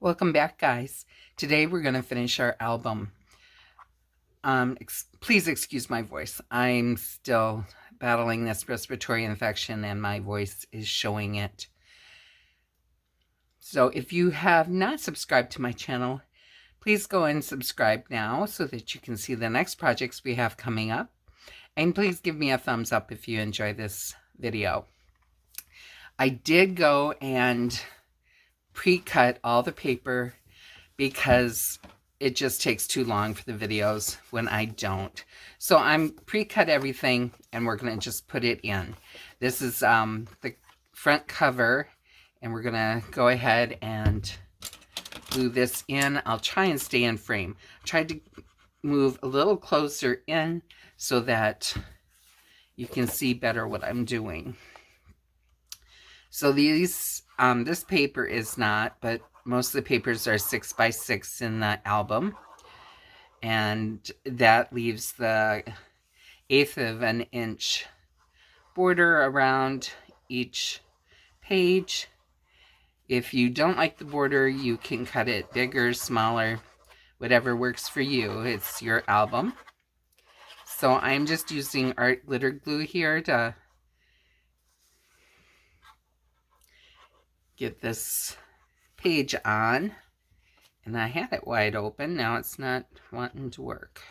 Welcome back, guys. Today we're going to finish our album. Please excuse my voice. I'm still battling this respiratory infection and my voice is showing it. So if you have not subscribed to my channel, please go and subscribe now so that you can see the next projects we have coming up. And please give me a thumbs up if you enjoy this video. I did go and pre-cut all the paper because it just takes too long for the videos when I don't. So I'm pre-cut everything and we're going to just put it in. This is the front cover and we're going to go ahead and glue this in. I'll try and stay in frame. I tried to move a little closer in so that you can see better what I'm doing. So these, this paper is not, but most of the papers are 6x6 in the album. And that leaves the 1/8 of an inch border around each page. If you don't like the border, you can cut it bigger, smaller, whatever works for you. It's your album. So I'm just using art glitter glue here to get this page on, and I had it wide open. Now it's not wanting to work.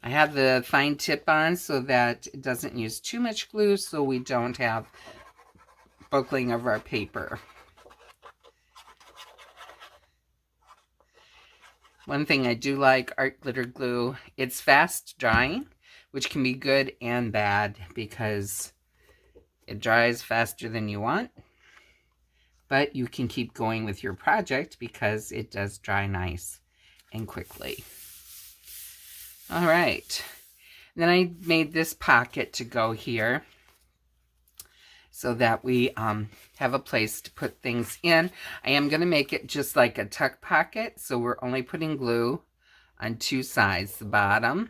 I have the fine tip on so that it doesn't use too much glue, so we don't have buckling of our paper. One thing I do like art glitter glue, it's fast drying, which can be good and bad because it dries faster than you want. But you can keep going with your project because it does dry nice and quickly. All right. Then I made this pocket to go here so that we have a place to put things in. I am going to make it just like a tuck pocket. So we're only putting glue on two sides, the bottom.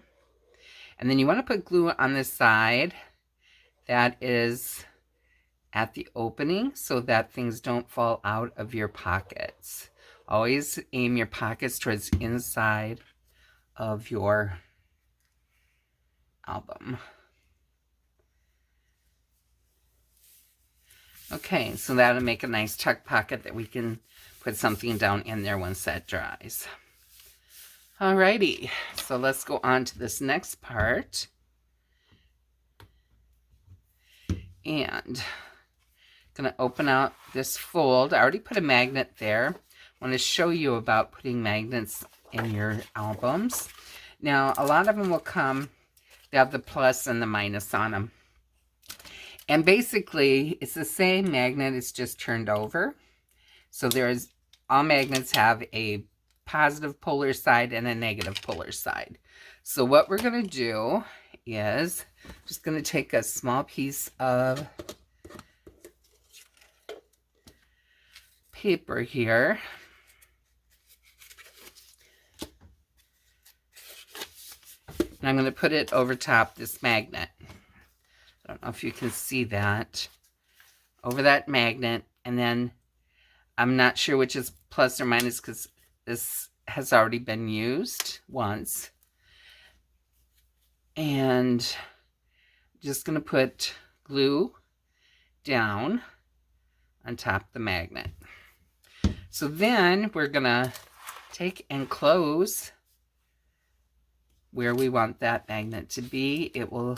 And then you want to put glue on the side that is at the opening so that things don't fall out of your pockets. Always aim your pockets towards the inside of your album. Okay, so that'll make a nice tuck pocket that we can put something down in there once that dries. Alrighty, so let's go on to this next part. And going to open out this fold. I already put a magnet there. I want to show you about putting magnets in your albums. Now, a lot of them will come, they have the plus and the minus on them. And basically, it's the same magnet, it's just turned over. So all magnets have a positive polar side and a negative polar side. So what we're going to do is, just going to take a small piece of paper here. And I'm going to put it over top this magnet. I don't know if you can see that. Over that magnet. And then I'm not sure which is plus or minus because this has already been used once. And I'm just going to put glue down on top of the magnet. So then we're going to take and close where we want that magnet to be. It will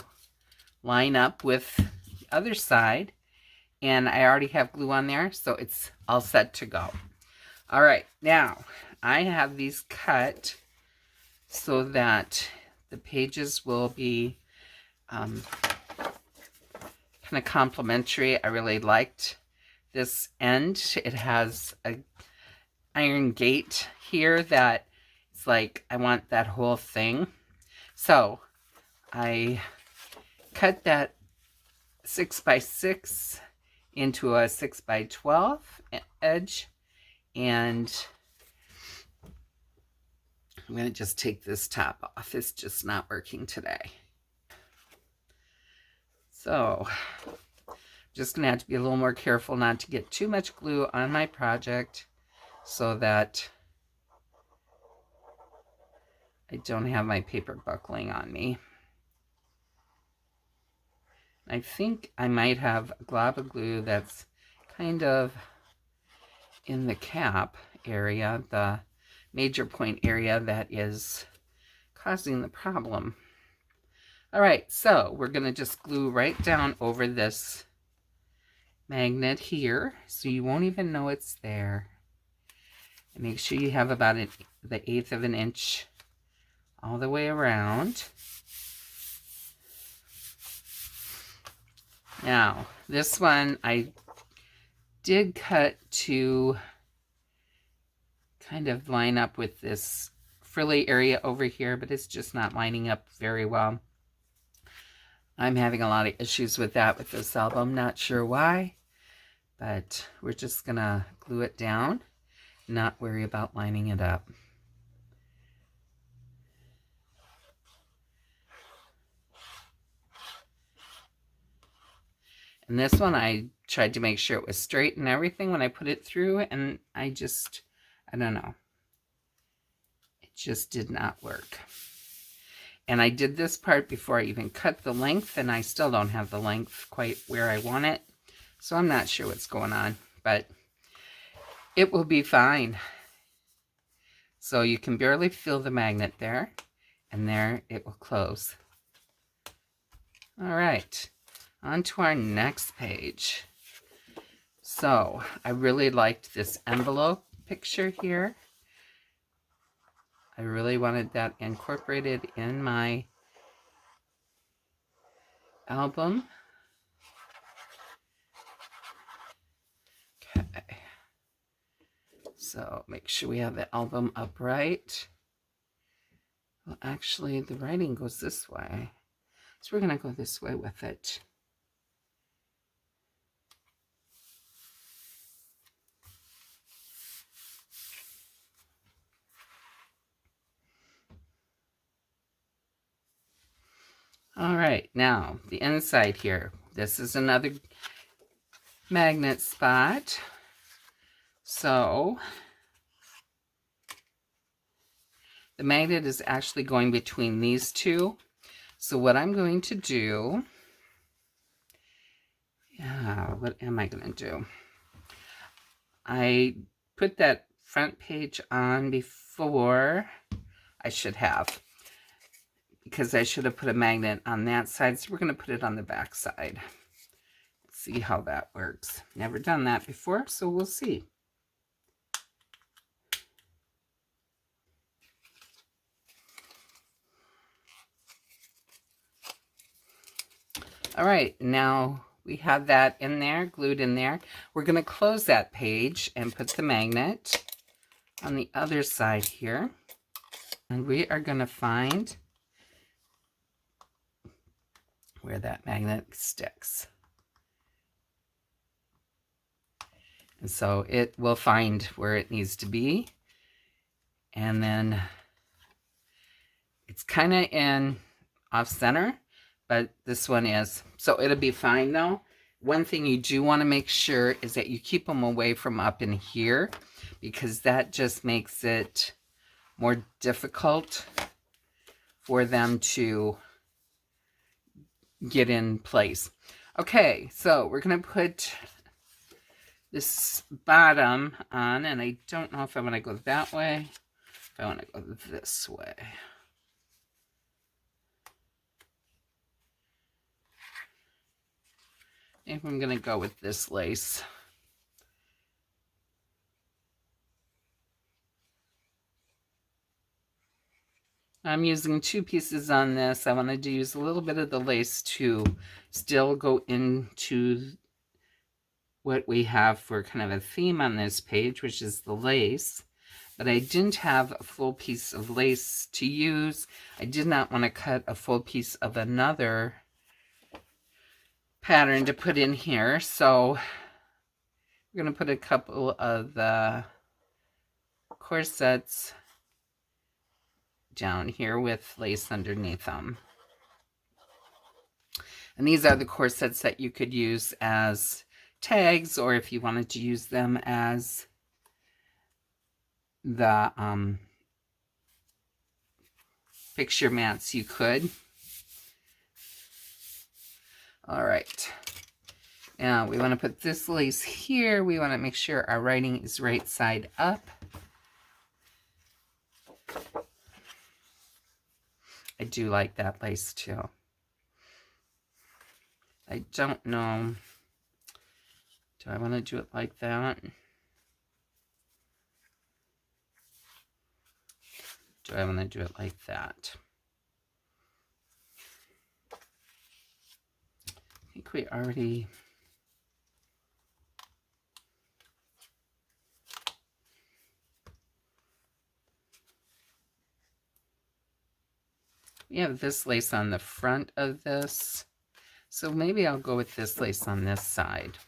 line up with the other side. And I already have glue on there, so it's all set to go. All right, now I have these cut so that the pages will be kind of complementary. I really liked this end. It has a iron gate here that it's like I want that whole thing. So I cut that 6x6 into a 6x12 edge, and I'm going to just take this top off. It's just not working today. So just going to have to be a little more careful not to get too much glue on my project. so that I don't have my paper buckling on me. I think I might have a glob of glue that's kind of in the cap area, the major point area, that is causing the problem. All right, so we're going to just glue right down over this magnet here, so you won't even know it's there. And make sure you have about the 1/8 of an inch all the way around. Now, this one I did cut to kind of line up with this frilly area over here, but it's just not lining up very well. I'm having a lot of issues with that with this album. Not sure why, but we're just gonna glue it down, not worry about lining it up. And this one, I tried to make sure it was straight and everything when I put it through, and I don't know. It just did not work. And I did this part before I even cut the length, and I still don't have the length quite where I want it. So I'm not sure what's going on, but it will be fine. So you can barely feel the magnet there, and there it will close. All right. On to our next page. So I really liked this envelope picture here. I really wanted that incorporated in my album. Okay. So make sure we have the album upright. Well, actually, the writing goes this way. So we're going to go this way with it. All right, now the inside here. This is another magnet spot. So the magnet is actually going between these two. So what I'm going to do, what am I going to do? I put that front page on before I should have, because I should have put a magnet on that side. So we're going to put it on the back side. Let's see how that works. Never done that before, so we'll see. All right, now we have that in there, glued in there. We're going to close that page and put the magnet on the other side here. And we are going to find where that magnet sticks. And so it will find where it needs to be. And then it's kind of in off center, but this one is. So it'll be fine though. One thing you do want to make sure is that you keep them away from up in here, because that just makes it more difficult for them to get in place. Okay, so we're going to put this bottom on, and I don't know if I want to go that way, if I want to go this way. Maybe I'm going to go with this lace. I'm using 2 pieces on this. I wanted to use a little bit of the lace to still go into what we have for kind of a theme on this page, which is the lace. But I didn't have a full piece of lace to use. I did not want to cut a full piece of another pattern to put in here. So we're going to put a couple of the corsets down here with lace underneath them. And these are the corsets that you could use as tags, or if you wanted to use them as the picture mats, you could. All right. Now we want to put this lace here. We want to make sure our writing is right side up. I do like that lace too. I don't know. Do I want to do it like that? Do I want to do it like that? I think we already... We have this lace on the front of this. So maybe I'll go with this lace on this side.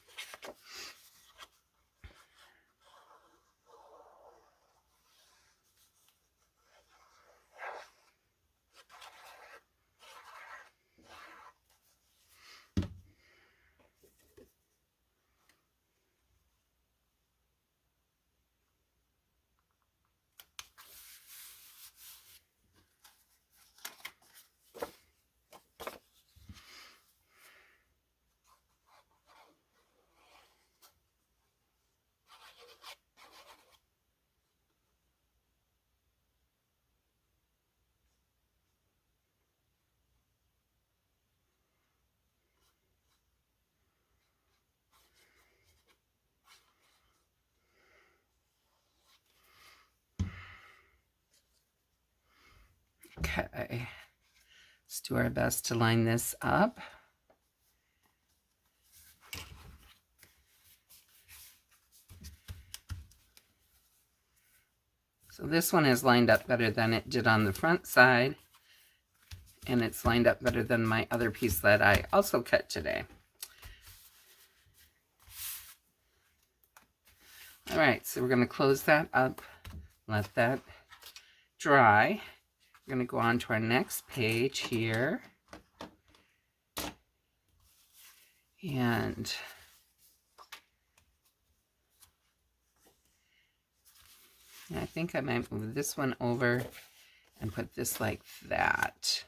Okay, let's do our best to line this up. So this one is lined up better than it did on the front side, and it's lined up better than my other piece that I also cut today. All right, so we're going to close that up, let that dry. We're going to go on to our next page here. And I think I might move this one over and put this like that.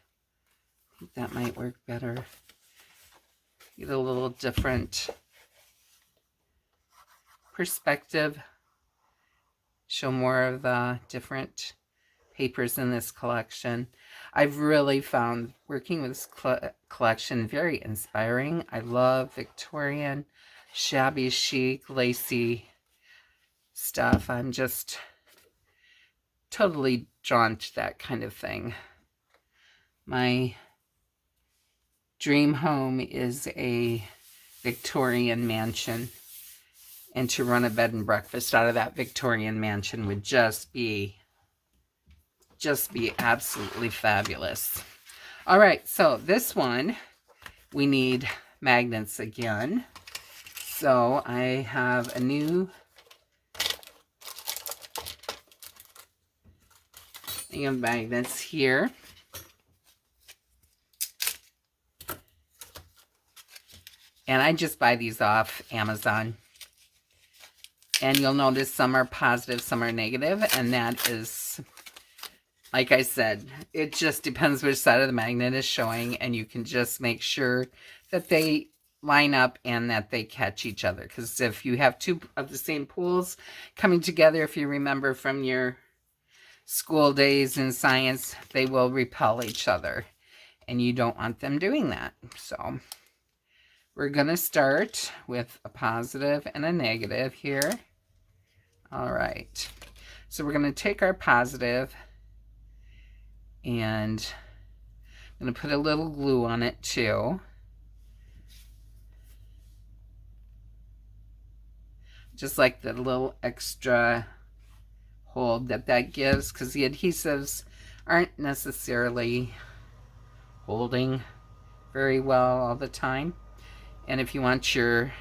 I think that might work better. Get a little different perspective. Show more of the different papers in this collection. I've really found working with this collection very inspiring. I love Victorian, shabby chic, lacy stuff. I'm just totally drawn to that kind of thing. My dream home is a Victorian mansion, and to run a bed and breakfast out of that Victorian mansion would just be absolutely fabulous. All right, so this one, we need magnets again. So I have a new thing of magnets here. And I just buy these off Amazon. And you'll notice some are positive, some are negative, and that is, like I said, it just depends which side of the magnet is showing, and you can just make sure that they line up and that they catch each other. Because if you have two of the same pools coming together, if you remember from your school days in science, they will repel each other, and you don't want them doing that. So we're going to start with a positive and a negative here. All right. So we're going to take our positive, and I'm going to put a little glue on it too. Just like the little extra hold that gives, because the adhesives aren't necessarily holding very well all the time. And if you want your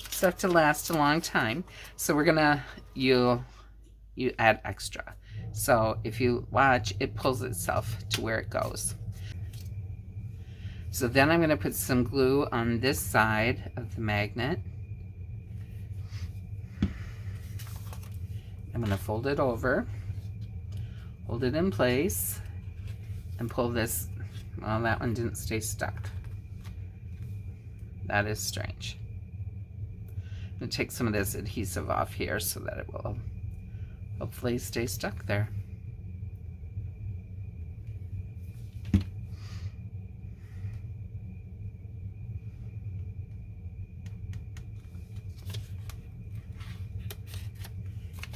stuff to last a long time, so we're gonna, you add extra. So if you watch, it pulls itself to where it goes. So then I'm gonna put some glue on this side of the magnet. I'm going to fold it over, hold it in place, and pull this. Well, that one didn't stay stuck. That is strange. I'm going to take some of this adhesive off here so that it will hopefully stay stuck there.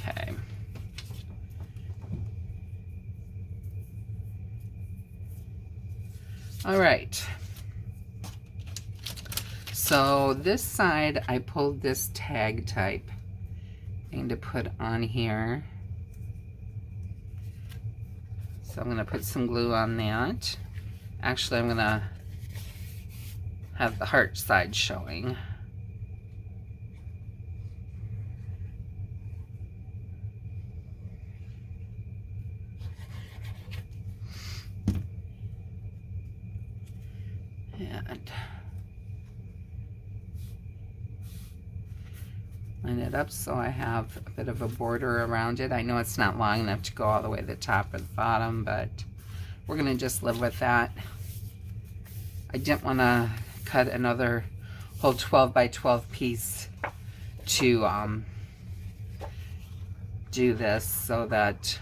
Okay. All right. So this side, I pulled this tag type thing to put on here. So I'm going to put some glue on that. Actually, I'm going to have the heart side showing. And line it up so I have a bit of a border around it. I know it's not long enough to go all the way to the top or the bottom, but we're going to just live with that. I didn't want to cut another whole 12 by 12 piece to do this, so that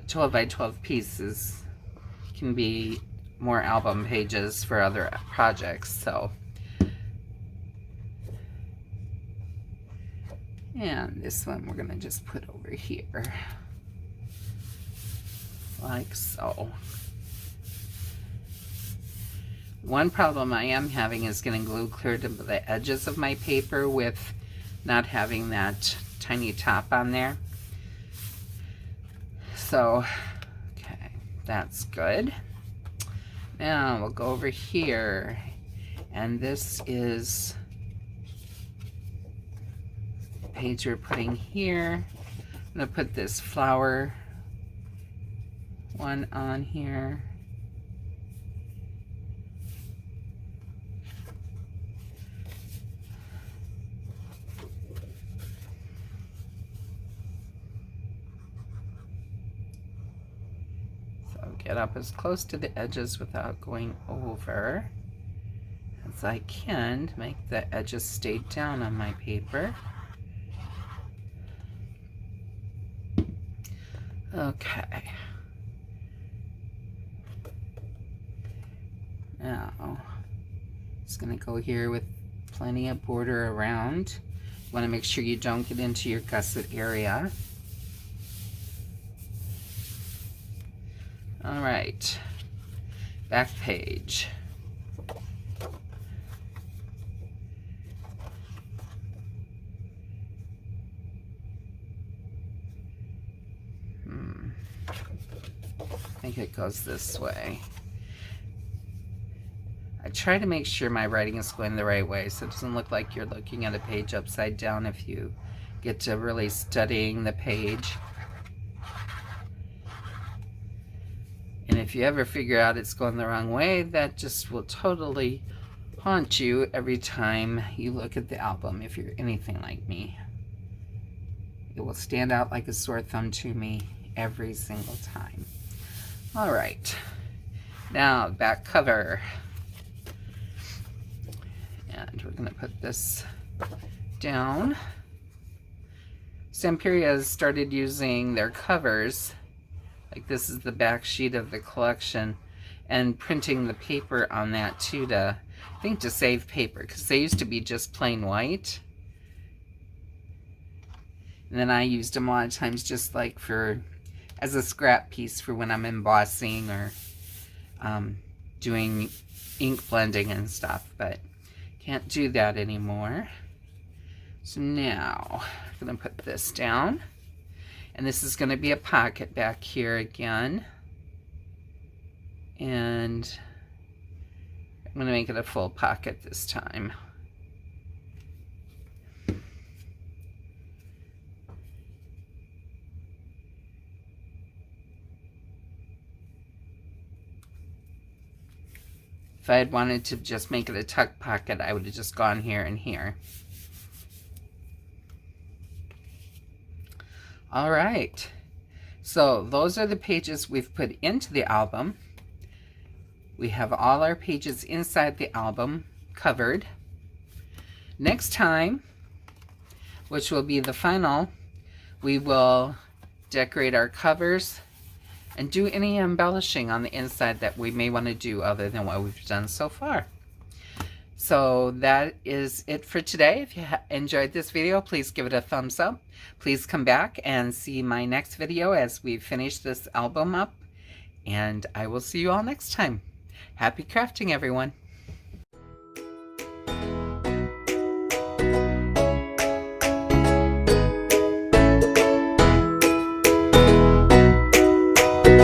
12 by 12 pieces can be more album pages for other projects. So, and this one we're going to just put over here like so. One problem I am having is getting glue clear to the edges of my paper with not having that tiny top on there. So, okay, that's good. Now we'll go over here, and this is the page we're putting here. I'm going to put this flower one on here. Get up as close to the edges without going over as I can to make the edges stay down on my paper. Okay. Now, just going to go here with plenty of border around. You want to make sure you don't get into your gusset area. All right, back page. I think it goes this way. I try to make sure my writing is going the right way so it doesn't look like you're looking at a page upside down if you get to really studying the page. And if you ever figure out it's going the wrong way, that just will totally haunt you every time you look at the album, if you're anything like me. It will stand out like a sore thumb to me every single time. All right, now back cover. And we're going to put this down. Stamperia has started using their covers. Like this is the back sheet of the collection, and printing the paper on that too, to I think to save paper, because they used to be just plain white, and then I used them a lot of times just like for as a scrap piece for when I'm embossing or doing ink blending and stuff, but can't do that anymore. So now I'm going to put this down. And this is going to be a pocket back here again. And I'm going to make it a full pocket this time. If I had wanted to just make it a tuck pocket, I would have just gone here and here. All right. So those are the pages we've put into the album. We have all our pages inside the album covered. Next time, which will be the final, we will decorate our covers and do any embellishing on the inside that we may want to do other than what we've done so far. So that is it for today. If you enjoyed this video, please give it a thumbs up. Please come back and see my next video as we finish this album up. And I will see you all next time. Happy crafting, everyone.